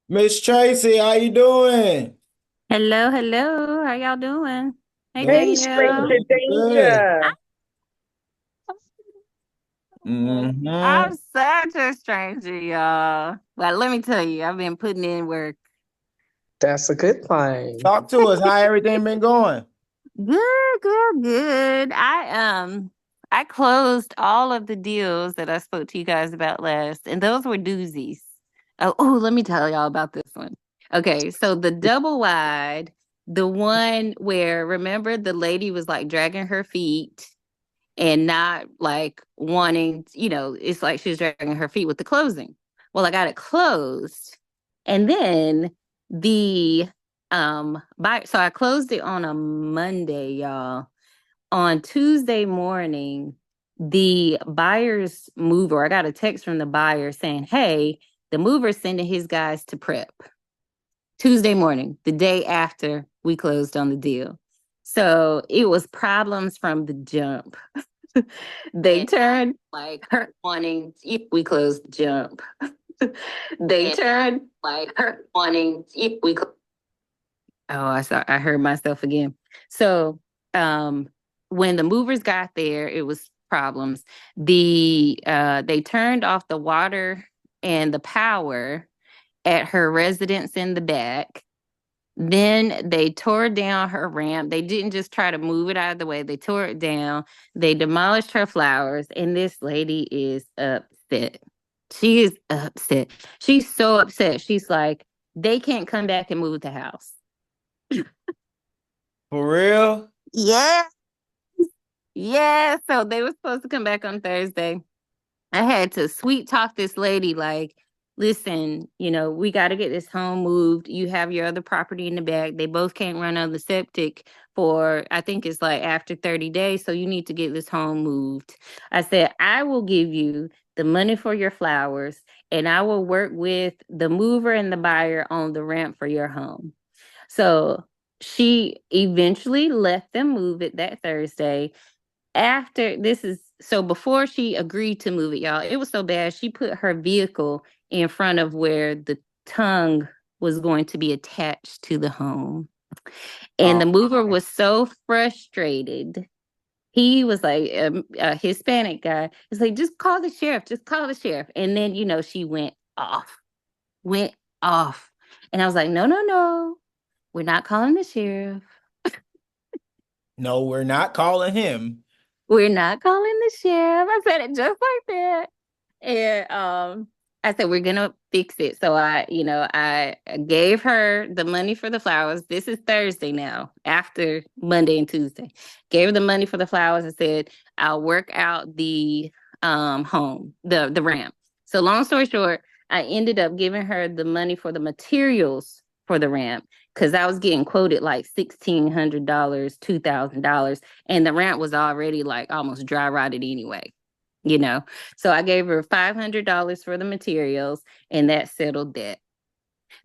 Miss Tracy, how you doing? Hello, hello. How y'all doing? Hey, Doing Hey, Danielle. stranger good, good. danger. Mm-hmm. I'm such a stranger, y'all. But let me tell you, I've been putting in work. That's a good thing. Talk to us. How everything been going? Good, good, good. I closed all of the deals that I spoke to you guys about last, and those were doozies. Let me tell y'all about this one. Okay, so the double wide, the one where remember the lady was like dragging her feet and not like wanting, it's like she's dragging her feet with the closing. Well, I got it closed. And then the so I closed it on a Monday, y'all. On Tuesday morning, the buyer's mover, I got a text from the buyer saying, "Hey, the mover's sending his guys to prep." Tuesday morning, the day after we closed on the deal. So it was problems from the jump. They turned like her wanting if we closed the jump. They turned like her wanting if we oh, I heard myself again. So when the movers got there, it was problems. They turned off the water and the power at her residence in the back. Then they tore down her ramp. They didn't just try to move it out of the way. They tore it down. They demolished her flowers. And this lady is upset. She is upset. She's so upset. She's like, they can't come back and move the house. For real? Yeah. Yeah. So they were supposed to come back on Thursday. I had to sweet talk this lady like, listen, we got to get this home moved. You have your other property in the back. They both can't run on the septic for, I think it's like after 30 days. So you need to get this home moved. I said, I will give you the money for your flowers and I will work with the mover and the buyer on the ramp for your home. So she eventually let them move it that Thursday after this is so before she agreed to move it, y'all, it was so bad. She put her vehicle in front of where the tongue was going to be attached to the home. And Oh, the mover was so frustrated. He was like a Hispanic guy. It's like, just call the sheriff, just call the sheriff. And then, she went off. And I was like, no, no, no, we're not calling the sheriff. no, we're not calling him. We're not calling the sheriff. I said it just like that. And I said, we're gonna fix it. So I gave her the money for the flowers. This is Thursday now, after Monday and Tuesday. Gave her the money for the flowers. I said, I'll work out the home, the ramp. So long story short, I ended up giving her the money for the materials for the ramp because I was getting quoted like $1,600, $2,000, and the ramp was already like almost dry rotted anyway, you know. So I gave her $500 for the materials, and that settled that.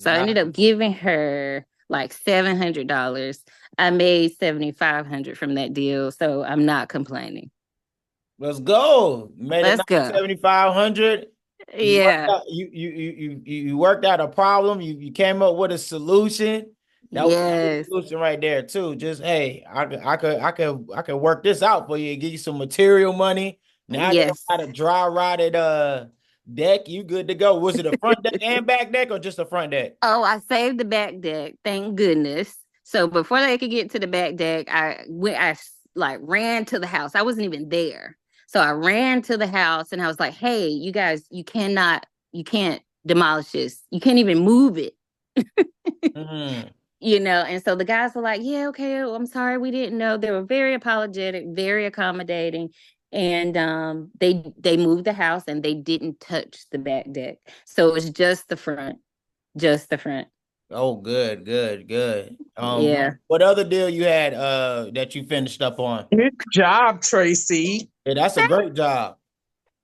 So I ended Nah, up giving her like $700. I made 7,500 from that deal, so I'm not complaining. let's go. Made a Let's nice go. 7,500. You worked Yeah. out, you worked out a problem. You came up with a solution. That was a good Yes. solution right there too. Just hey, I could work this out for you and give you some material money. Now you don't Yes. got a dry rotted deck. You good to go. Was it a front deck and back deck or just a front deck? Oh, I saved the back deck. Thank goodness. So before they could get to the back deck, I like ran to the house. I wasn't even there. So I ran to the house and I was like, "Hey, you guys, you can't demolish this. You can't even move it." Mm. And so the guys were like, "Yeah, okay, oh, I'm sorry, we didn't know." They were very apologetic, very accommodating. And they moved the house and they didn't touch the back deck. So it was just the front. Oh, good, good, good. Yeah. What other deal you had that you finished up on? Good job, Tracy. Yeah, that's a great job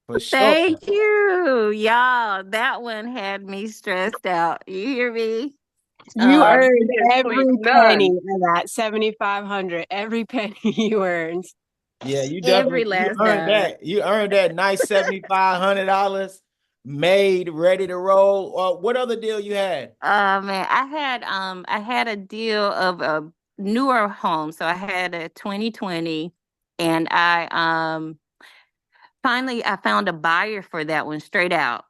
for sure. Thank you. Y'all, that one had me stressed out. You hear me? You I Um, earned didn't sleep every penny none. of that 7,500. Every penny you earned. Yeah, you every definitely you last earned dime. that. You earned that nice $7,500. made, ready to roll. What other deal you had? Man, I had a deal of a newer home. So I had a 2020 and I finally I found a buyer for that one straight out,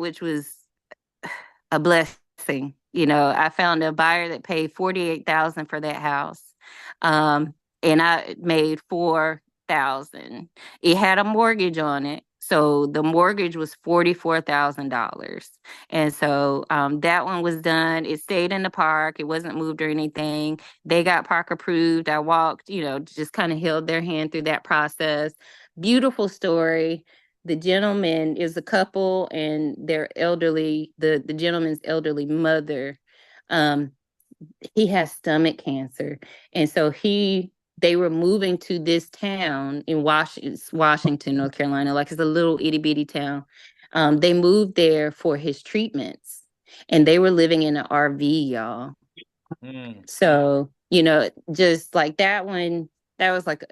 which was a blessing. You know, I found a buyer that paid 48,000 for that house. Um, and I made 4,000. It had a mortgage on it. So the mortgage was $44,000. And so that one was done. It stayed in the park. It wasn't moved or anything. They got park approved. I walked, you know, just kind of held their hand through that process. Beautiful story. The gentleman is a couple and their elderly, the gentleman's elderly mother, um, he has stomach cancer. And so they were moving to this town in Washington, North Carolina, like it's a little itty bitty town. They moved there for his treatments and they were living in an RV, y'all. So, you know, just like that one, that was like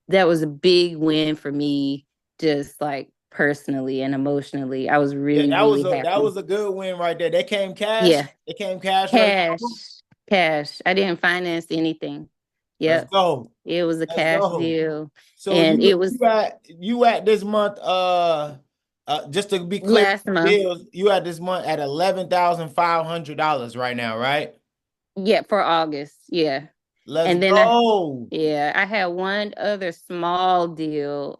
that was a big win for me, just like personally and emotionally. I was Yeah, really, really that happy. was a good win right there. They came cash. Yeah, They came cash right cash, now. cash. I didn't finance anything. Let's Yep, go. it was a Let's cash go. deal, So and it was you at this month just to be clear last month. bills, you at this month at $11,500 right now, right? Yeah, for August. Yeah, Let's and then go. I had one other small deal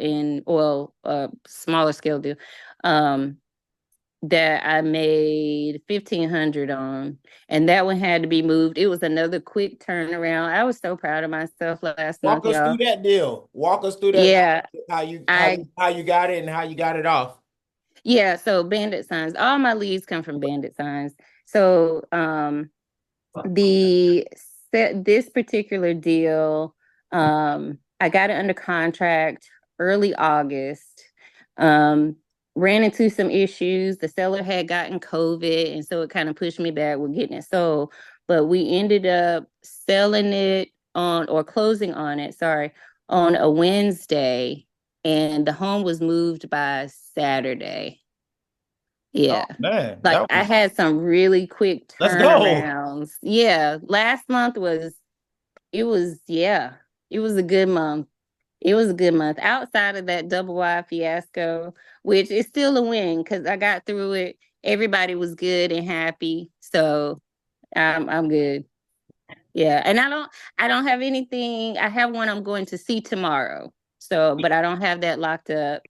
smaller scale deal, um, that I made 1,500 on, and that one had to be moved. It was another quick turnaround. I was so proud of myself last Walk month, us through y'all. that deal. Walk us through that Yeah, I how you got it and how you got it off. yeah. So bandit signs. All my leads come from bandit signs. So the this particular deal, I got it under contract early August. Um, ran into some issues. The seller had gotten COVID, and so it kind of pushed me back with getting it sold. But we ended up selling it on or closing on it, sorry, on a Wednesday, and the home was moved by Saturday. Oh Yeah. man, Like that I was had some really quick let's go. turnarounds. Yeah. Last month yeah, it was a good month. It was a good month. Outside of that double wide fiasco, which is still a win because I got through it. Everybody was good and happy. So I'm good. Yeah. And I don't have anything. I have one I'm going to see tomorrow. So, but I don't have that locked up.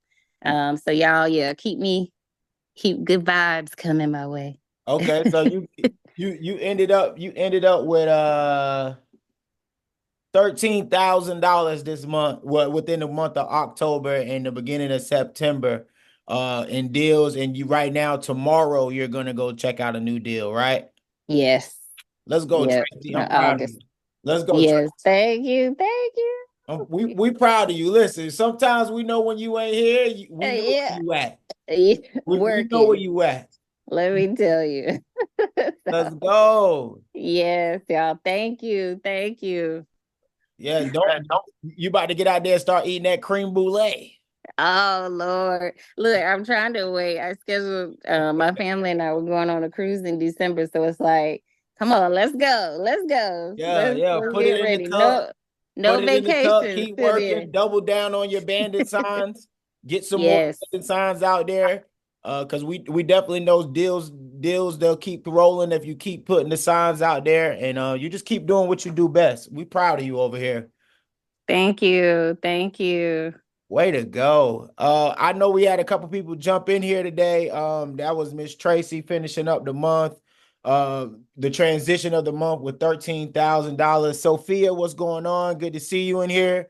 So y'all, yeah, keep good vibes coming my way. Okay, so you ended up with $13,000 this month, well, within the month of October and the beginning of September, in deals. And you right now, tomorrow, you're gonna go check out a new deal, right? Yes. Let's go, Yep. Tracy. I'm proud of August. you. Let's go, Tracy. Yes. Thank you. Thank you. We proud of you. Listen, sometimes we know when you ain't here, we know where Yeah. you at. Yeah. We know where Working. you at. Let me tell you. Let's go. Yes, y'all. Thank you. Thank you. Yeah, don't you about to get out there and start eating that cream brulee. Oh Lord. Look, I'm trying to wait. I scheduled my family and I were going on a cruise in December. So it's like, come on, let's go. Let's go. Yeah, yeah. Let's Put it get in the ready. cup. No Put it in the cup. vacations Keep till working. then. Double down on your bandit signs. Get some more Yes. bandit signs out there. Because we definitely know deals they'll keep rolling if you keep putting the signs out there, and you just keep doing what you do best. We proud of you over here. Thank you. Thank you. Way to go. I know we had a couple people jump in here today. That was Miss Tracy finishing up the month. The transition of the month with $13,000. Sophia, what's going on? Good to see you in here.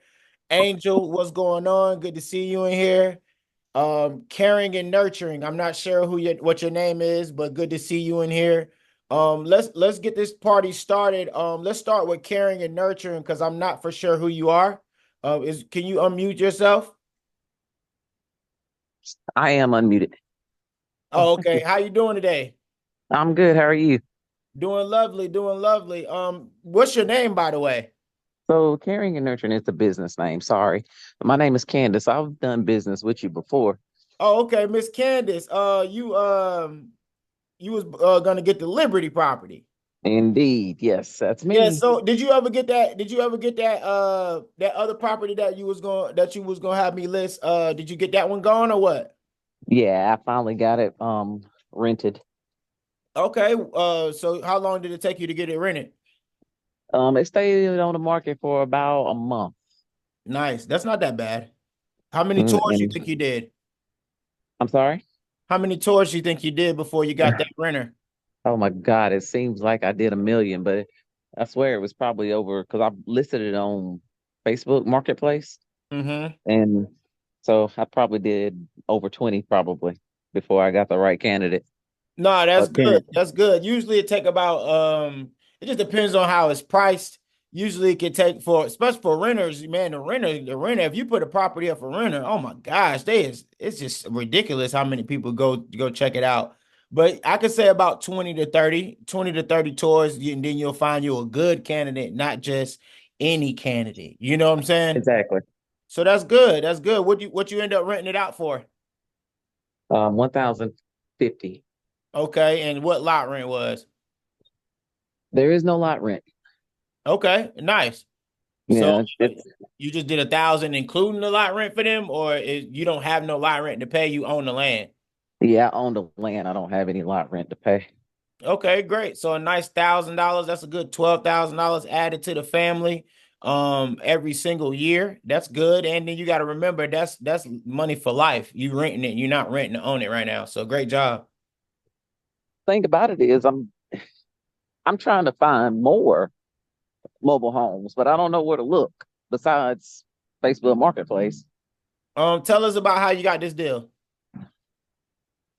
Angel, what's going on? Good to see you in here. Caring and nurturing. I'm not sure what your name is, but good to see you in here. Let's get this party started. Let's start with caring and nurturing because I'm not for sure who you are. Can you unmute yourself? I am unmuted. Oh, okay. How you doing today? I'm good. How are you? Doing lovely, doing lovely. What's your name, by the way? So, Caring and Nurturing is the business name. Sorry. My name is Candace. I've done business with you before. Oh, okay, Miss Candace. You was gonna get the Liberty property. Indeed, yes, that's Yeah. me. So did you ever get that? Did you ever get that that other property that you was gonna have me list? Did you get that one going or what? Yeah, I finally got it rented. Okay. So how long did it take you to get it rented? It stayed on the market for about a month. Nice. That's not that bad. How many Mm, tours you And think you did? I'm sorry. How many tours you think you did before you got that renter? Oh my God, it seems like I did a million, but I swear it was probably over because I listed it on Facebook Marketplace. Mm-hmm. And so I probably did over 20 probably before I got the right candidate. No, that's But good. then, That's good. Usually it take about it just depends on how it's priced. Usually it can take for especially for renters, man, the renter, if you put a property up for renter, oh my gosh, it's just ridiculous how many people go check it out. But I could say about 20 to 30 tours, and then you'll find you a good candidate, not just any candidate. You know what I'm saying? exactly. So that's good. That's good. What you end up renting it out for? 1,050. Okay, and what lot rent was? There is no lot rent. Okay, nice. So Yeah, it's you just did 1,000, including the lot rent for them, or you don't have no lot rent to pay? You own the land. yeah, I own the land. I don't have any lot rent to pay. Okay, great. So a nice $1,000. That's a good $12,000 added to the family, every single year. That's good. And then you got to remember that's money for life. You renting it. You're not renting to own it right now. So great job. Thing about it is I'm trying to find more mobile homes, but I don't know where to look besides Facebook Marketplace. Tell us about how you got this deal.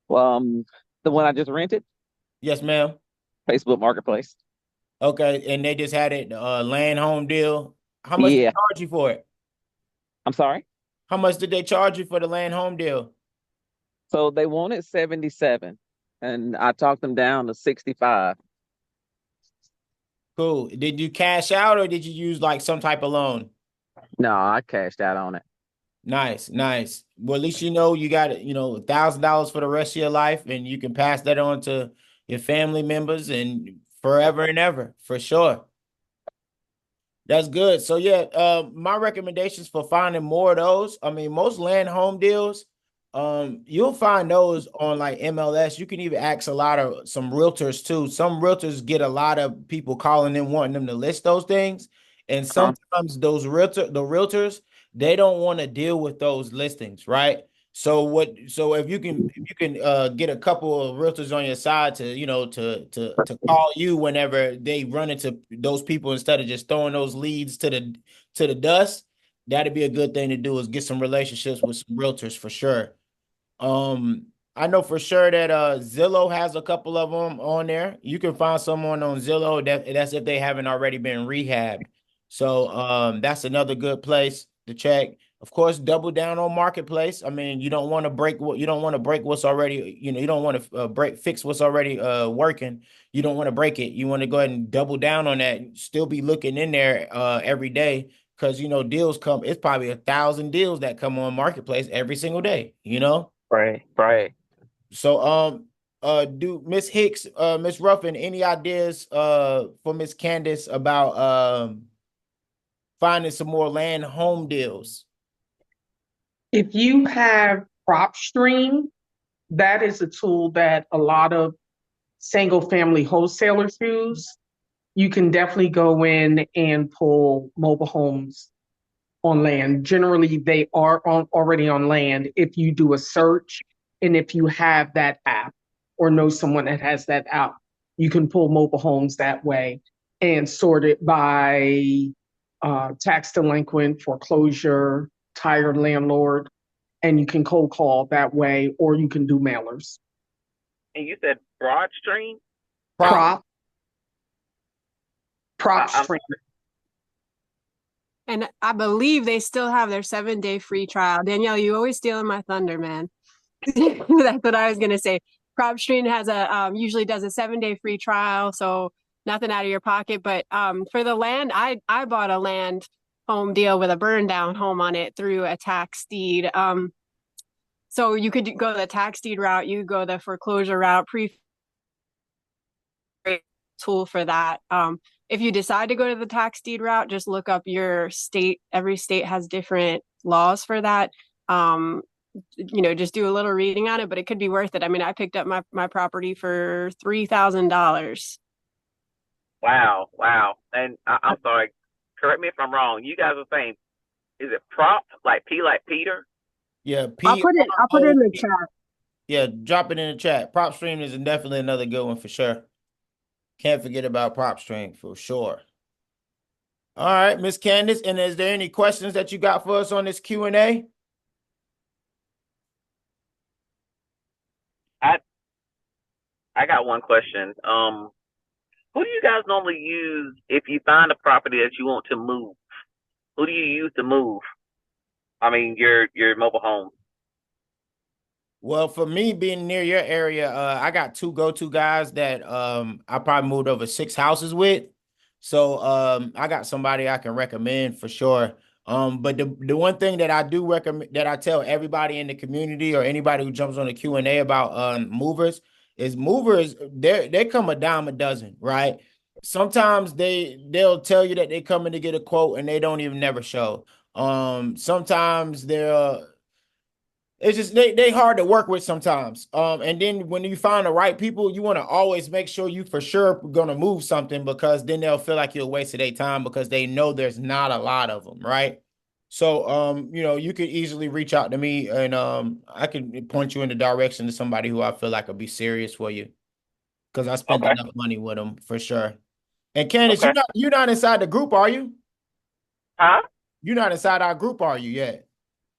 The one I just rented, Yes, ma'am. Facebook Marketplace. Okay, and they just had it land home deal. How much did they Yeah, charge you for it? I'm sorry. How much did they charge you for the land home deal? So they wanted 77 and I talked them down to 65. Cool. Did you cash out or did you use like some type of loan? No, I cashed out on it. Nice, nice. Well, at least you know you got $1,000 for the rest of your life, and you can pass that on to your family members and forever and ever, for sure. That's good. So yeah, my recommendations for finding more of those. I mean, most land home deals, you'll find those on like MLS. You can even ask a lot of some realtors too. Some realtors get a lot of people calling in wanting them to list those things, and Huh? sometimes the realtors, they don't want to deal with those listings, right? So if you can get a couple of realtors on your side to to call you whenever they run into those people instead of just throwing those leads to the dust, that'd be a good thing to do is get some relationships with some realtors for sure. Um, I know for sure that Zillow has a couple of them on there. You can find someone on Zillow that's if they haven't already been rehabbed. So that's another good place to check. Of course, double down on marketplace. I mean, you don't want to break what's already, you don't want to fix what's already working. You don't want to break it. You want to go ahead and double down on that. Still be looking in there every day because deals come. It's probably 1,000 deals that come on marketplace every single day. Right, right. So do Miss Hicks, Miss Ruffin, any ideas for Miss Candace about finding some more land home deals? If you have PropStream, that is a tool that a lot of single family wholesalers use. You can definitely go in and pull mobile homes on land. Generally, they are already on land if you do a search and if you have that app or know someone that has that app. You can pull mobile homes that way and sort it by tax delinquent, foreclosure, tired landlord, and you can cold call that way, or you can do mailers. And you said Broadstream? Prop. Prop, I'm PropStream. And I believe they still have their 7-day free trial. Danielle, you always stealing my thunder, man. That's what I was gonna say. PropStream has usually does a 7-day free trial, so nothing out of your pocket. But for the land, I bought a land home deal with a burn down home on it through a tax deed. So you could go the tax deed route, you could go the foreclosure route, tool for that. If you decide to go to the tax deed route, just look up your state. Every state has different laws for that. Just do a little reading on it, but it could be worth it. I mean, I picked up my property for $3,000. Wow, wow. And I'm sorry, correct me if I'm wrong. You guys are saying, is it prop like P like Peter? Yeah, I'll put it in the chat. Yeah, drop it in the chat. Prop stream is definitely another good one for sure. Can't forget about prop stream for sure. All right, Miss Candace, and is there any questions that you got for us on this Q&A? I got one question. Who do you guys normally use if you find a property that you want to move? Who do you use to move? I mean, your mobile home. Well, for me being near your area, I got two go-to guys that I probably moved over 6 houses with. So I got somebody I can recommend for sure. But the one thing that I do recommend that I tell everybody in the community or anybody who jumps on the Q&A about movers is movers, they come a dime a dozen, right? Sometimes they'll tell you that they're coming to get a quote and they don't even never show. Sometimes they're it's just they hard to work with sometimes. And then when you find the right people, you want to always make sure you for sure gonna move something because then they'll feel like you're a waste of their time because they know there's not a lot of them, right? So you could easily reach out to me and I can point you in the direction to somebody who I feel like will be serious for you because I spent Okay. enough money with them for sure. And Candace, Okay. you're not inside the group, are you? Huh? You're not inside our group, are you yet?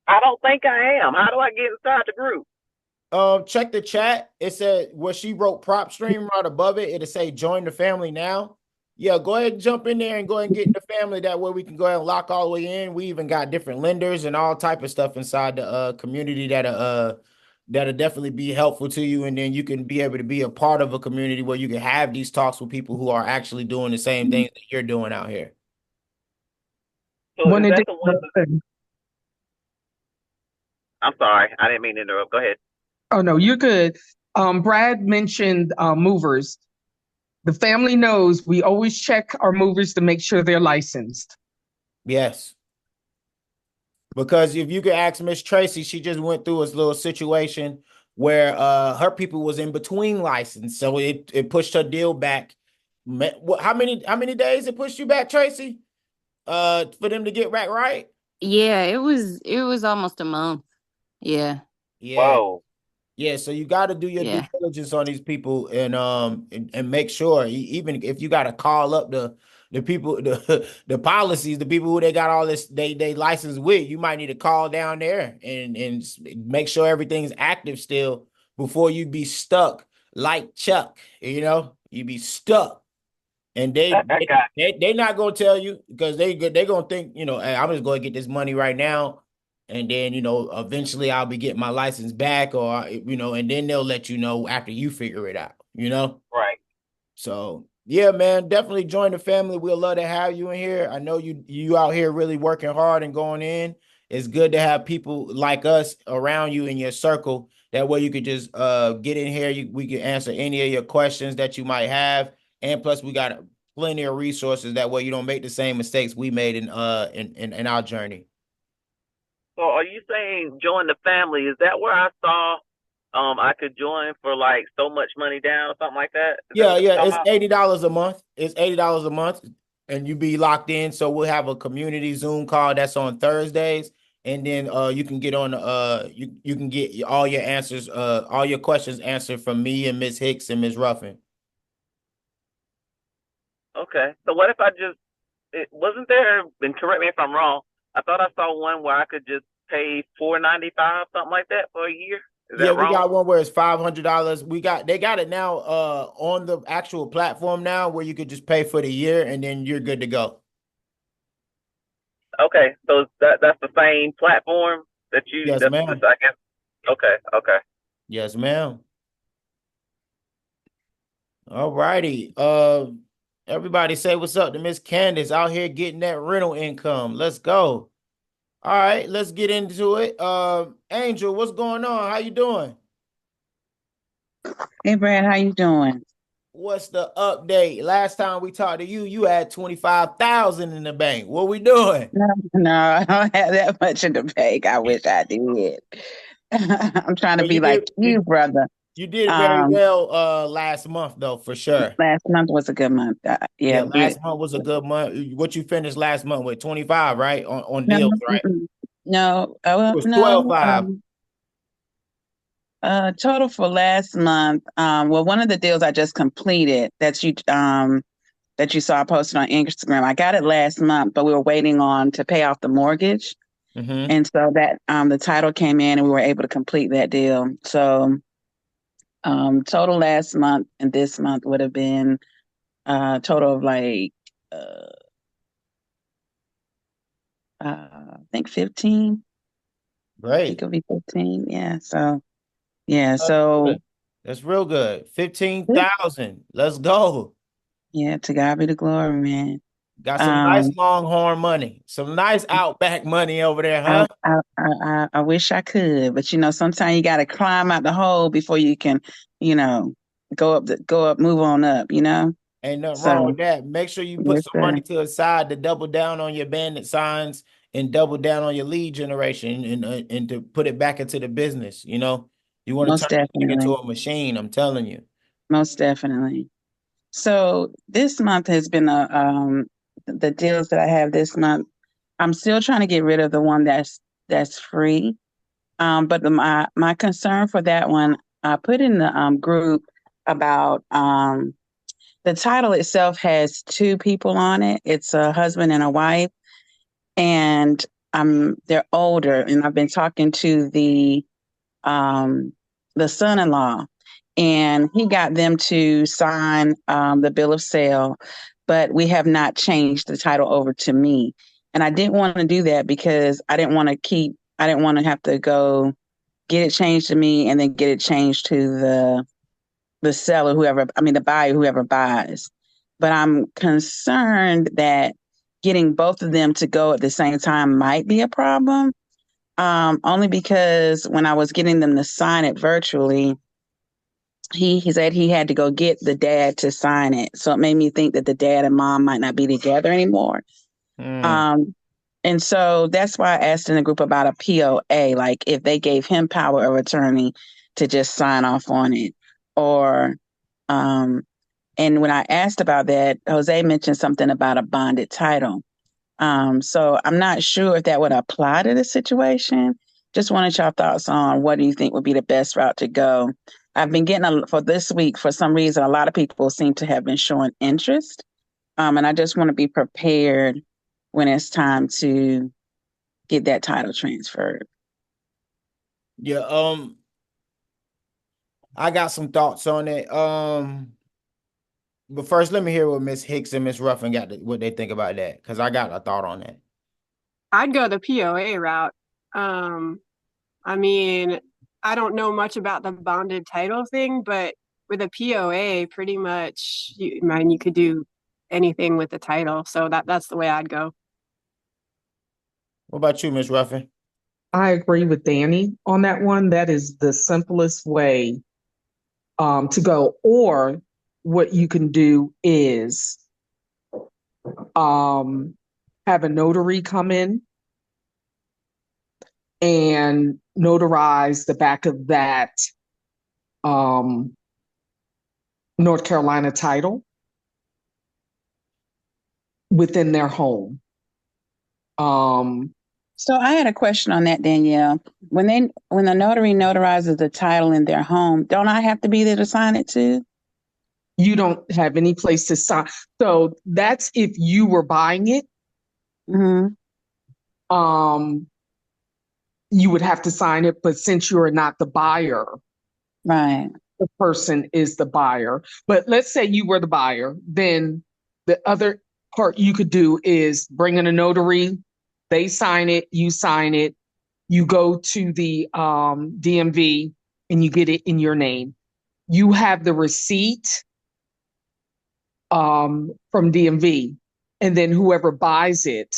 I don't think I am. How do I get inside the group? Check the chat. It said where she wrote prop stream right above it. It'll say join the family now. Yeah, go ahead and jump in there and go ahead and get in the family. That way we can go ahead and lock all the way in. We even got different lenders and all type of stuff inside the community that'll definitely be helpful to you. And then you can be able to be a part of a community where you can have these talks with people who are actually doing the same things that you're doing out here. So When is it that the one? I'm sorry, I didn't mean to interrupt. Go ahead. Oh no, you're good. Brad mentioned movers. The family knows we always check our movers to make sure they're licensed. Yes. Because if you could ask Miss Tracy, she just went through a little situation where her people was in between license, so it pushed her deal back. How many days it pushed you back, Tracy? For them to get back right? Yeah, it was almost a month. Yeah. Yeah. Whoa. Yeah, so you got to do your due Yeah. diligence on these people and make sure even if you got to call up the people the policies the people who they got all this they license with, you might need to call down there and make sure everything's active still before you be stuck like Chuck, you be stuck. And I got they not gonna tell you because they gonna think, hey, I'm just gonna get this money right now, and then eventually I'll be getting my license back, or and then they'll let you know after you figure it out. right. So yeah, man, definitely join the family. We'll love to have you in here. I know you out here really working hard and going in. It's good to have people like us around you in your circle. That way you could just get in here. We can answer any of your questions that you might have. And plus we got plenty of resources. That way you don't make the same mistakes we made in our journey. So are you saying join the family? Is that where I saw I could join for like so much money down or something like that? Is that Yeah, what you're yeah. talking It's about? $80 a month. It's $80 a month, and you be locked in. So we'll have a community Zoom call that's on Thursdays, and then you can get on you can get all your answers, all your questions answered from me and Miss Hicks and Miss Ruffin. Okay. So what if it wasn't there, and correct me if I'm wrong, I thought I saw one where I could just pay $4.95, something like that for a year. Is Yeah, that we wrong? got one where it's $500. They got it now on the actual platform now where you could just pay for the year and then you're good to go. Okay. So that's the same platform that you Yes, that's ma'am. I guess. Okay, okay. Yes, ma'am. All righty. Everybody say what's up to Miss Candace out here getting that rental income. Let's go. All right, let's get into it. Angel, what's going on? How you doing? Hey Brad, how you doing? What's the update? Last time we talked to you, you had 25,000 in the bank. What we doing? No, no, I don't have that much in the bank. I wish I did. I'm trying to But be like you, brother. you did very Um, well last month though, for sure. Last month was a good month. Yeah, Yeah, last month was a good month. What you finished last month with 25, right? On no, deals, right? mm-mm. No, It was no. 12.5. Total for last month. Well, one of the deals I just completed that you saw posted on Instagram. I got it last month, but we were waiting on to pay off the mortgage. Mm-hmm. And so that the title came in and we were able to complete that deal. So total last month and this month would have been total of like I think 15. I think Great. it'll be 15. Yeah. So yeah. That's So good. That's real good. 15,000. Let's go. yeah, to God be the glory, man. Got some nice Um Longhorn money. Some nice Outback money over there, I, huh? I wish I could, but sometimes you got to climb out the hole before you can, you know, go up, move on up. Ain't nothing wrong So with that. Make sure you put yes, some sir. money to the side to double down on your bandit signs and double down on your lead generation and to put it back into the business. You want to Most turn this thing into definitely, a machine. I'm telling you. most definitely. So this month has been the deals that I have this month. I'm still trying to get rid of the one that's free. But my concern for that one, I put in the group about the title itself has two people on it. It's a husband and a wife, and they're older. And I've been talking to um, the son-in-law, and he got them to sign the bill of sale, but we have not changed the title over to me. And I didn't want to do that because I didn't want to have to go get it changed to me and then get it changed to the seller, the buyer, whoever buys. But I'm concerned that getting both of them to go at the same time might be a problem. Only because when I was getting them to sign it virtually, he said he had to go get the dad to sign it. So it made me think that the dad and mom might not be together anymore. Mm. Um, and so that's why I asked in the group about a POA, like if they gave him power of attorney to just sign off on it. Or, and when I asked about that, Jose mentioned something about a bonded title. So I'm not sure if that would apply to the situation. Just wanted your thoughts on what do you think would be the best route to go. I've been getting for this week, for some reason, a lot of people seem to have been showing interest. And I just want to be prepared when it's time to get that title transferred. Yeah, I got some thoughts on it. But first let me hear what Miss Hicks and Miss Ruffin what they think about that, because I got a thought on that. I'd go the POA route. Um, I mean, I don't know much about the bonded title thing, but with a POA, pretty much, you could do anything with the title. So that's the way I'd go. What about you, Miss Ruffin? I agree with Danny on that one. That is the simplest way to go. Or what you can do is have a notary come in and notarize the back of that um, North Carolina title within their home. So I had a question on that, Danielle. When the notary notarizes the title in their home, don't I have to be there to sign it too? You don't have any place to sign. So that's if you were buying it. Mm-hmm. You would have to sign it, but since you're not the buyer, Right. the person is the buyer. But let's say you were the buyer, then the other part you could do is bring in a notary, they sign it, you go to the DMV and you get it in your name. You have the receipt from DMV, and then whoever buys it,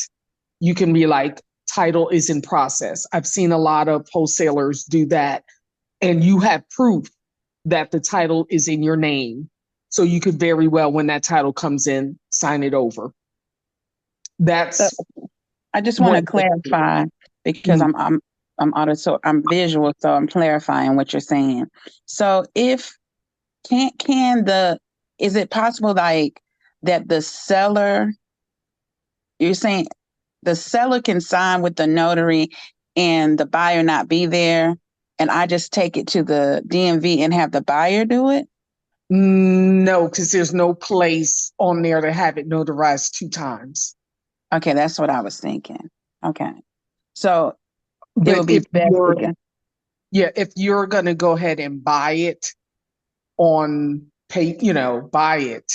you can be like, title is in process. I've seen a lot of wholesalers do that, and you have proof that the title is in your name. So you could very well, when that title comes in, sign it over. That's I just want to what. clarify because Mhm. I'm visual, so I'm clarifying what you're saying. So if is it possible like that the seller, you're saying the seller can sign with the notary and the buyer not be there, and I just take it to the DMV and have the buyer do it? No, because there's no place on there to have it notarized 2 times. Okay, that's what I was thinking. Okay. So it But would be best again. if you're going to go ahead and buy it on pay, buy it.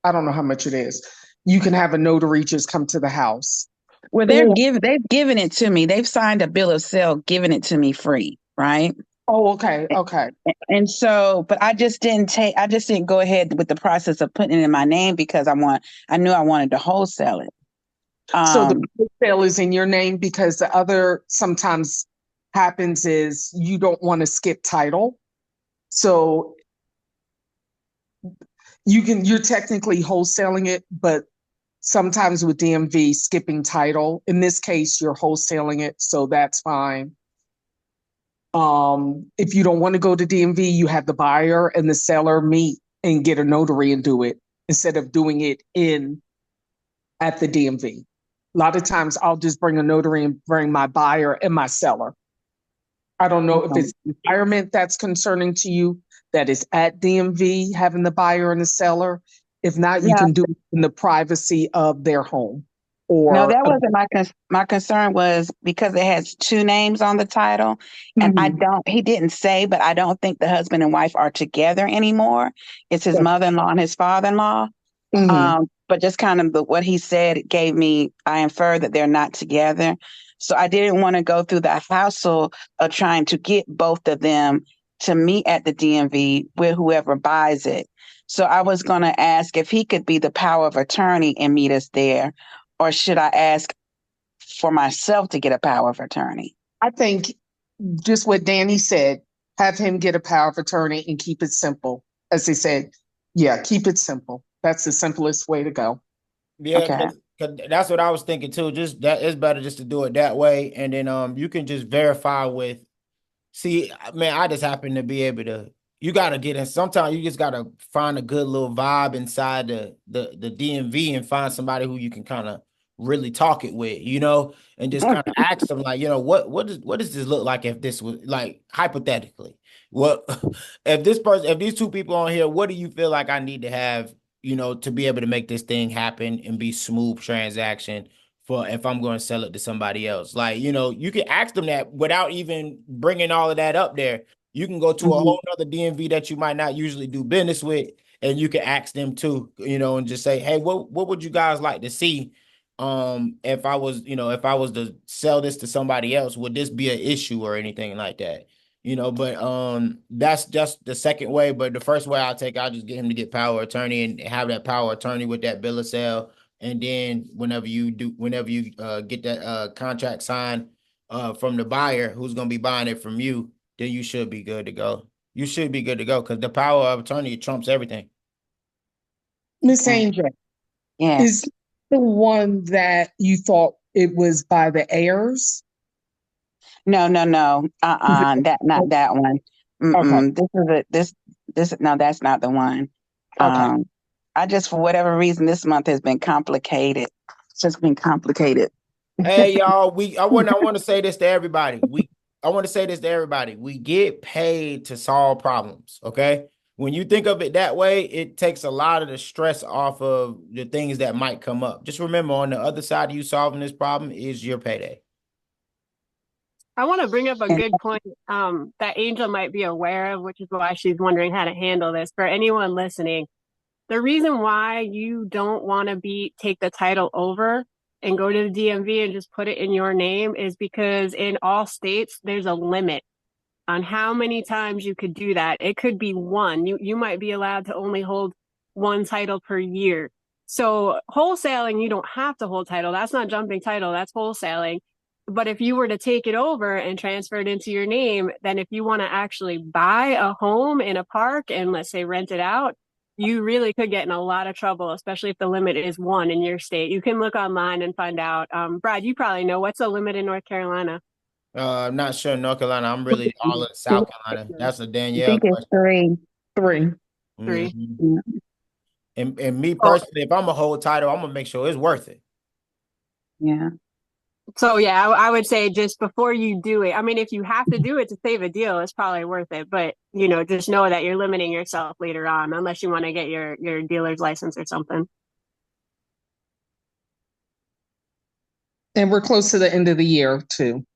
I don't know how much it is. You can have a notary just come to the house. Well, Or, they've given it to me. They've signed a bill of sale, giving it to me free, right? oh, okay, okay. And so, but I just didn't go ahead with the process of putting it in my name because I knew I wanted to wholesale it. So the sale is in your name, because the other sometimes happens is you don't want to skip title. So you're technically wholesaling it, but sometimes with DMV skipping title, in this case, you're wholesaling it. So that's fine. If you don't want to go to DMV, you have the buyer and the seller meet and get a notary and do it instead of doing it at the DMV. A lot of times I'll just bring a notary and bring my buyer and my seller. I don't know if it's the environment that's concerning to you that is at DMV, having the buyer and the seller. If not, you can do it in the privacy of their home. No, Or that wasn't my concern was because it has 2 names on the title, and he didn't say, but I don't think the husband and wife are together anymore. It's his mother-in-law and his father-in-law. But just kind of what he said I infer that they're not together. So I didn't want to go through the hassle of trying to get both of them to meet at the DMV with whoever buys it. So I was going to ask if he could be the power of attorney and meet us there, or should I ask for myself to get a power of attorney? I think just what Danny said, have him get a power of attorney and keep it simple. As they said, keep it simple. That's the simplest way to go. Yeah, Okay. 'cause that's what I was thinking too. Just that it's better just to do it that way, and then you can just verify with. See, man, I just happen to be able to. You got to get in. Sometimes you just got to find a good little vibe inside the DMV and find somebody who you can kind of really talk it with, and just kind of ask them like, what does this look like if this was like hypothetically, what if these 2 people on here, what do you feel like I need to have, to be able to make this thing happen and be smooth transaction for if I'm going to sell it to somebody else. Like, you can ask them that without even bringing all of that up there. You can go to a whole other DMV that you might not usually do business with, and you can ask them too, and just say, hey, what would you guys like to see? If I was to sell this to somebody else, would this be an issue or anything like that? But that's just the second way. But the first way I'll just get him to get power of attorney and have that power of attorney with that bill of sale. And then whenever you get that contract signed from the buyer who's going to be buying it from you, then you should be good to go. You should be good to go because the power of attorney trumps everything. Miss Angel, is the one that you thought it was by the heirs? No. That not that one. Okay. No, that's not the one. Okay. I just, for whatever reason, this month has been complicated. It's just been complicated. Hey, y'all, I want to say this to everybody. We get paid to solve problems, okay? When you think of it that way, it takes a lot of the stress off of the things that might come up. Just remember, on the other side of you solving this problem is your payday. I want to bring up a good point that Angel might be aware of, which is why she's wondering how to handle this. For anyone listening, the reason why you don't want to take the title over and go to the DMV and just put it in your name is because in all states, there's a limit on how many times you could do that. It could be one. You might be allowed to only hold one title per year. So wholesaling, you don't have to hold title. That's not jumping title. That's wholesaling. But if you were to take it over and transfer it into your name, then if you want to actually buy a home in a park and let's say rent it out, you really could get in a lot of trouble, especially if the limit is one in your state. You can look online and find out. Brad, you probably know what's the limit in North Carolina. I'm not sure North Carolina. I'm really all in South Carolina. That's a I Danielle think it's question. three. Three. Three. Mhm. Yeah. And me Oh, personally, if I'm a whole title, I'm gonna make sure it's worth it. Yeah. so yeah, I would say just before you do it, I mean, if you have to do it to save a deal, it's probably worth it. But just know that you're limiting yourself later on, unless you want to get your dealer's license or something. And we're close to the end of the year too,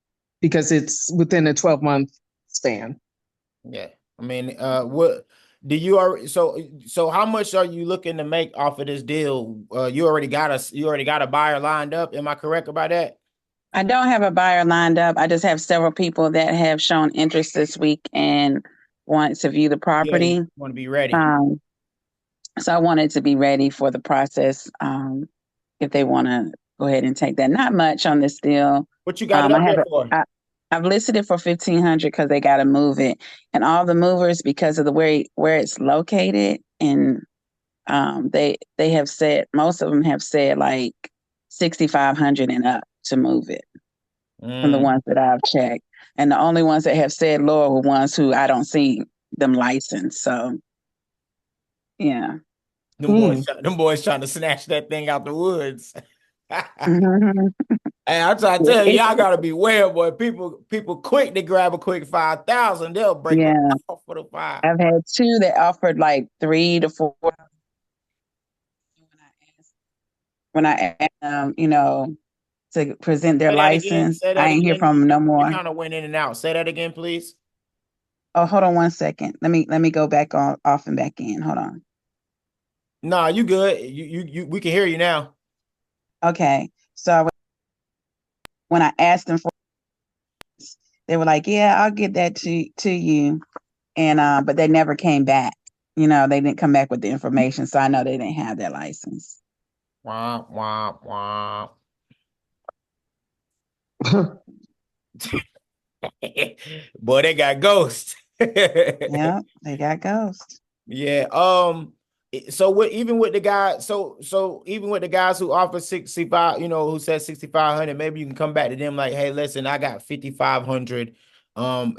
because it's within a 12-month span. Yeah. I mean, what do you already so how much are you looking to make off of this deal? You already got a buyer lined up. Am I correct about that? I don't have a buyer lined up. I just have several people that have shown interest this week and want to view the Yeah, you property. want to be ready. Um, so I wanted to be ready for the process. If they want to go ahead and take that, not much on this deal. What you got it up I have there for? I've listed it for 1,500 because they got to move it, and all the movers because of the where it's located, and they have said most of them have said like 6,500 and up to move it from the Mm. ones that I've checked, and the only ones that have said lower were ones who I don't see them licensed. So yeah. Them boys trying to snatch that thing out the woods. Mhm. Hey, I'm trying to tell you, y'all gotta be aware, boy. People quick to grab a quick 5,000. They'll break them Yeah, off for the five. I've had two that offered like 3 to 4. When I asked them, to present their Say that again. license, Say I that ain't hear again. from them no You more. kind of went in and out. Say that again, please. Oh, hold on 1 second. Let me go back on off and back in. Hold on. Nah, you good. We can hear you now. Okay. So when I asked them for, they were like, "Yeah, I'll get that to you," and but they never came back. They didn't come back with the information, so I know they didn't have their license. Wah, wah, wah. Boy, they got ghosts. Yeah, they got ghosts. Yeah. So even with the guys, even with the guys who offer 65, who said 6,500, maybe you can come back to them like, hey, listen, I got 5,500. What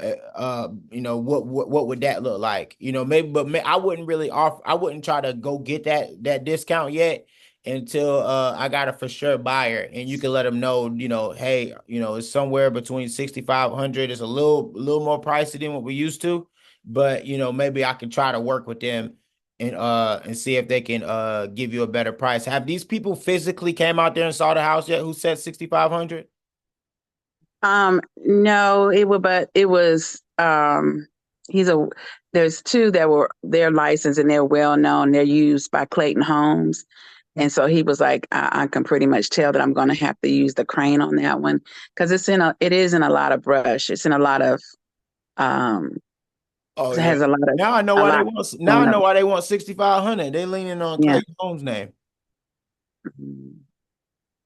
would that look like? Maybe, but I wouldn't really offer. I wouldn't try to go get that discount yet until I got a for sure buyer, and you can let them know, hey, it's somewhere between 6,500. It's a little more pricey than what we used to, but maybe I can try to work with them and see if they can give you a better price. Have these people physically came out there and saw the house yet who said 6,500? No, it was he's a there's two that were they're licensed and they're well known. They're used by Clayton Homes. And so he was like, I can pretty much tell that I'm going to have to use the crane on that one because it is in a lot of brush. It's in a lot of um, Oh it yeah. has a lot of Now I know a why they lot want now I going know up. why they want 6,500. They leaning on Yeah, Clayton Holmes' name.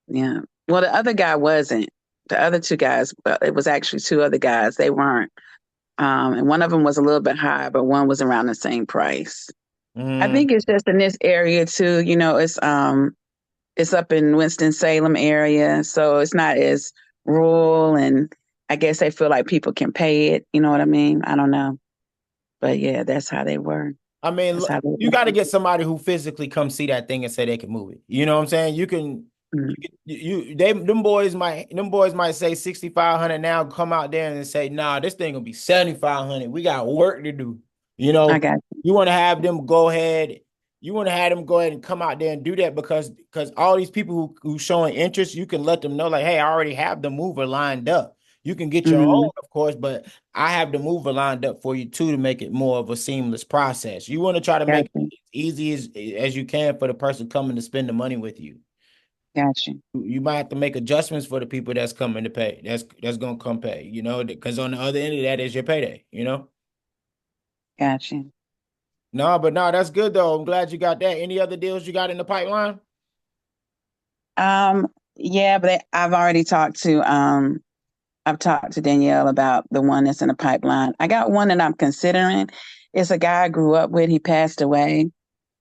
yeah. Well, the other guy wasn't. The other two guys, well, it was actually two other guys. They weren't. And one of them was a little bit higher, but one was around the same price. I Mm. think it's just in this area too. It's up in Winston-Salem area, so it's not as rural, and I guess they feel like people can pay it. You know what I mean? I don't know, but yeah, that's how they were. I mean, That's how they you got to were. get somebody who physically come see that thing and say they can move it. You know what I'm saying? Mhm. Them boys might say 6,500 now, come out there and say, nah, this thing gonna be 7,500. We got work to do. You I know, got you want to have them go ahead. You want to have them go ahead and come out there and do that because all these people who showing interest, you can let them know like, hey, I already have the mover lined up. You can get your you. own, of course, but I have the mover lined up for you too to make it more of a seamless process. You want to try to Got make it you. as easy as you can for the person coming to spend the money with you. Got you. You might have to make adjustments for the people that's coming to pay. That's gonna come pay, because on the other end of that is your payday. Got you. No, but no, that's good though. I'm glad you got that. Any other deals you got in the pipeline? Yeah, but I've already talked to I've talked to Danielle about the one that's in the pipeline. I got one that I'm considering. It's a guy I grew up with. He passed away.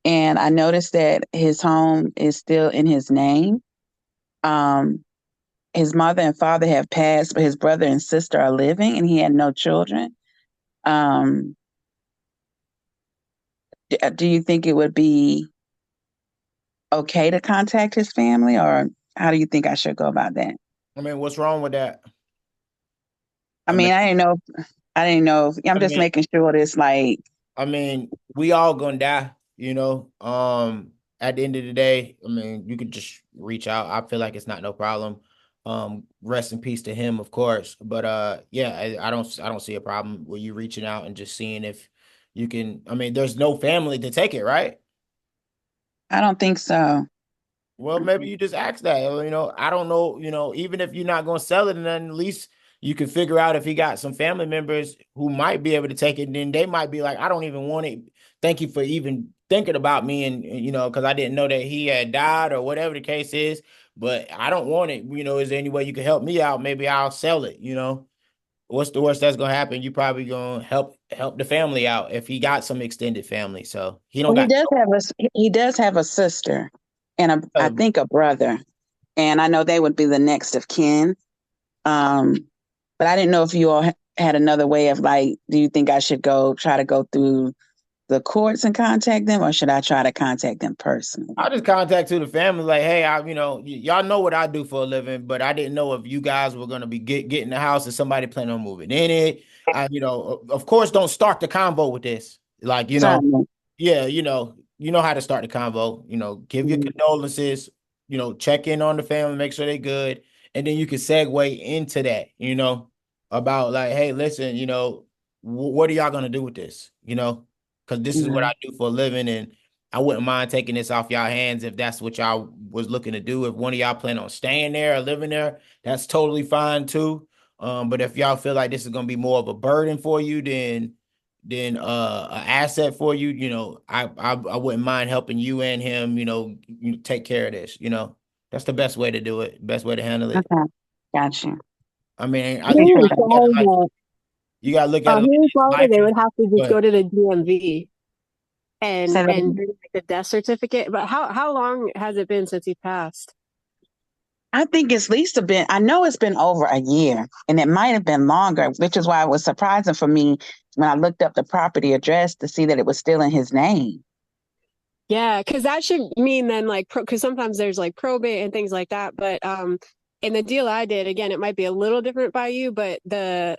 And I noticed that his home is still in his name. His mother and father have passed, but his brother and sister are living, and he had no children. Um, do you think it would be okay to contact his family, or how do you think I should go about that? I mean, what's wrong with that? I mean, I didn't know. I didn't know. I'm just making sure it's like. I mean, we all gonna die, you know. At the end of the day, I mean, you could just reach out. I feel like it's not no problem. Rest in peace to him, of course. But yeah, I don't see a problem with you reaching out and just seeing if you can. I mean, there's no family to take it, right? I don't think so. Well, maybe you just ask that. You know, I don't know. You know, even if you're not gonna sell it, and then at least you can figure out if he got some family members who might be able to take it. And then they might be like, I don't even want it. Thank you for even thinking about me, and you know, because I didn't know that he had died or whatever the case is. But I don't want it. You know, is there any way you can help me out? Maybe I'll sell it. You know, what's the worst that's gonna happen? You probably gonna help the family out if he got some extended family. So he don't Well, got. he does have a sister and I think a brother, and I know they would be the next of kin. But I didn't know if you all had another way of like, do you think I should try to go through the courts and contact them, or should I try to contact them personally? I just contact to the family like, hey, you know, y'all know what I do for a living, but I didn't know if you guys were gonna be getting the house and somebody planning on moving in it. You know, of course, don't start the convo with this. Like, you know, Certainly. yeah, you know how to start the convo. You know, give your condolences. You know, check in on the family, make sure they're good, and then you can segue into that. You know, about like, hey, listen, you know, what are y'all gonna do with this? You know, because this is what I do for a living, and I wouldn't mind taking this off y'all hands if that's what y'all was looking to do. If one of y'all plan on staying there or living there, that's totally fine too. But if y'all feel like this is gonna be more of a burden for you than an asset for you, you know, I wouldn't mind helping you and him, you know, you take care of this, you know. That's the best way to do it, best way to handle it. Okay, gotcha. I mean, I He think informed that you gotta look at it he informed that like they life. would have to just But go to the DMV So and bring like the death certificate. But how long has it been since he passed? I think it's at least I know it's been over a year, and it might have been longer, which is why it was surprising for me when I looked up the property address to see that it was still in his name. Yeah, because that should mean then like because sometimes there's like probate and things like that. But in the deal I did, again, it might be a little different by you, but the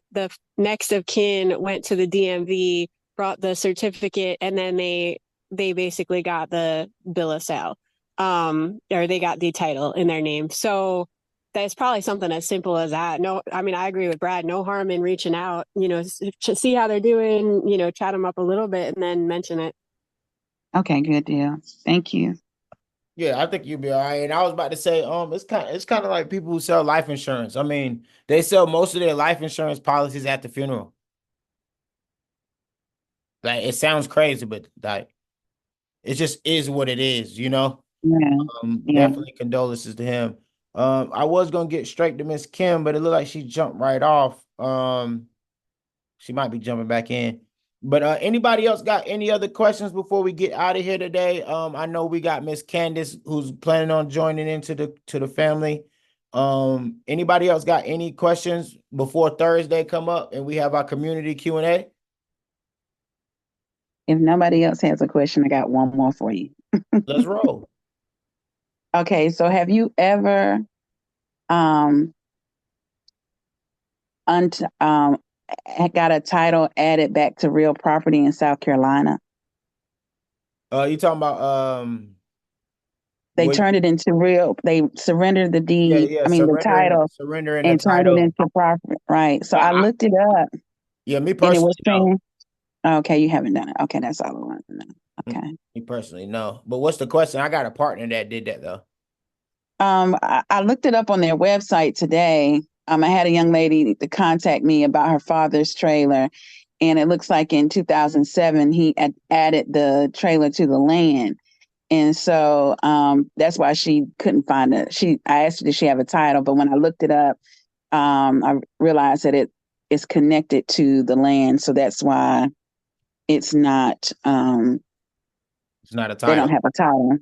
next of kin went to the DMV, brought the certificate, and then they basically got the bill of sale, or they got the title in their name. So that's probably something as simple as that. No, I mean, I agree with Brad. No harm in reaching out, you know, see how they're doing, you know, chat them up a little bit and then mention it. Okay, good deal. Thank you. yeah, I think you'll be all right. And I was about to say, it's kind of like people who sell life insurance. I mean, they sell most of their life insurance policies at the funeral. Like it sounds crazy, but like it just is what it is, you know. Yeah. Yeah. Definitely condolences to him. I was gonna get straight to Miss Kim, but it looked like she jumped right off. She might be jumping back in. But anybody else got any other questions before we get out of here today? I know we got Miss Candace who's planning on joining into the family. Anybody else got any questions before Thursday come up and we have our community Q&A? If nobody else has a question, I got one more for you. Let's roll. Okay, so have you ever um got a title added back to real property in South Carolina? You talking about They turned it into real. They surrendered the deed. yeah, I mean the title, surrendering the and turned it title. into property. Right. So I looked it up, Yeah, me and it personally, was no. saying, okay, you haven't done it. Okay, that's all I want to know. Okay. Me personally, no. But what's the question? I got a partner that did that though. I looked it up on their website today. I had a young lady to contact me about her father's trailer, and it looks like in 2007 he added the trailer to the land, and so that's why she couldn't find it. I asked her, did she have a title? But when I looked it up, I realized that it is connected to the land, so that's why it's not. It's not a They don't title. have a title.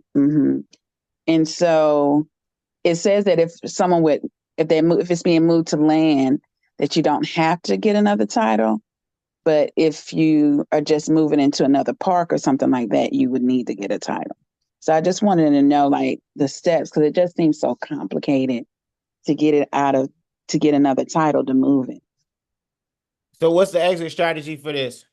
And so it says that if someone would, if they move, if it's being moved to land, that you don't have to get another title. But if you are just moving into another park or something like that, you would need to get a title. So I just wanted to know like the steps, because it just seems so complicated to get it out of, to get another title to move it. So what's the exit strategy for this?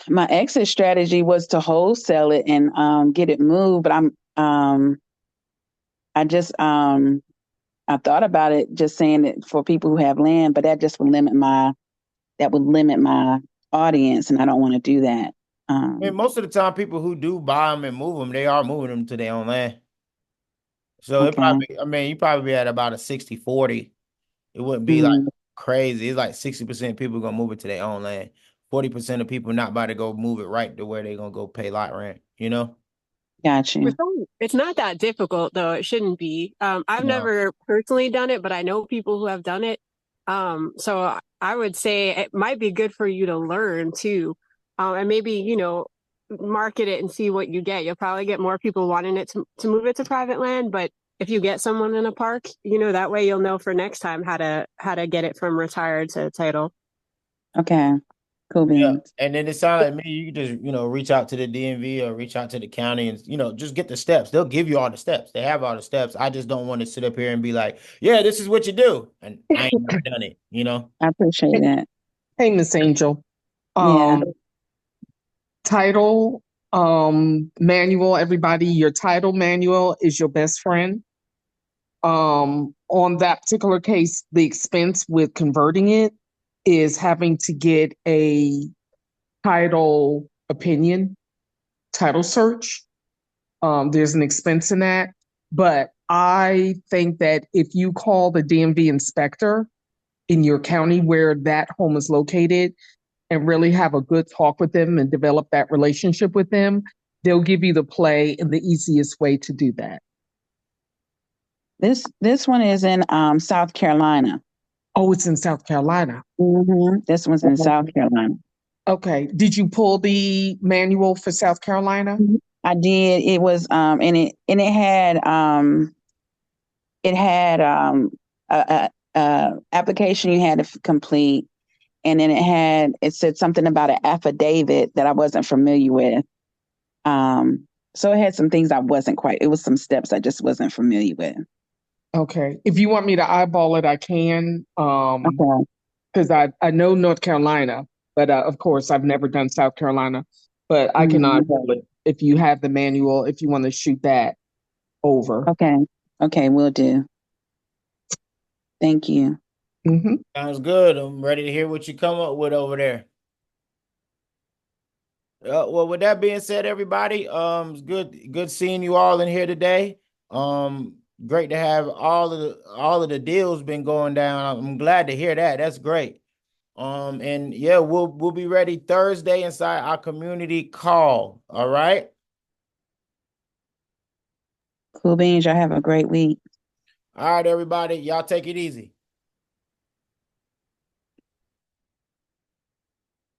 My exit strategy was to wholesale it and get it moved, but I just I thought about it, just saying it for people who have land, but that just would limit my audience, and I don't want to do that. And most of the time, people who do buy them and move them, they are moving them to their own land. So it Okay. probably, I mean, you probably be at about a 60-40. It wouldn't be like Mm, crazy. It's like 60% people gonna move it to their own land. 40% of people not about to go move it right to where they're gonna go pay lot rent, you know? got you. It's not that difficult, though. It shouldn't be. I've No. never personally done it, but I know people who have done it. So I would say it might be good for you to learn too, and maybe market it and see what you get. You'll probably get more people wanting it to move it to private land, but if you get someone in a park, that way you'll know for next time how to get it from retired to title. Okay. Cool Yeah. beans. And then it sounds like me, you can just, reach out to the DMV or reach out to the county and, just get the steps. They'll give you all the steps. They have all the steps. I just don't want to sit up here and be like, yeah, this is what you do. And I ain't never done it. I appreciate that. Hey, Miss Angel. Yeah. Title manual, everybody, your title manual is your best friend. On that particular case, the expense with converting it is having to get a title opinion, title search. There's an expense in that. But I think that if you call the DMV inspector in your county where that home is located and really have a good talk with them and develop that relationship with them, they'll give you the play and the easiest way to do that. This one is in South Carolina. Oh, it's in South Carolina. This one's in South Carolina. Okay. Did you pull the manual for South Carolina? I did. It was and it had a application you had to complete, and then it said something about an affidavit that I wasn't familiar with. So it had some things I wasn't quite. It was some steps I just wasn't familiar with. Okay. If you want me to eyeball it, I can. Okay. Because I know North Carolina, but of course I've never done South Carolina. But I can eyeball it if you have the manual, if you want to shoot that over. Okay. Okay, will do. Thank you. Sounds good. I'm ready to hear what you come up with over there. Well, with that being said, everybody, it's good seeing you all in here today. Great to have all of the deals been going down. I'm glad to hear that. That's great. And yeah, we'll be ready Thursday inside our community call. All right. Cool beans. Y'all have a great week. All right, everybody. Y'all take it easy.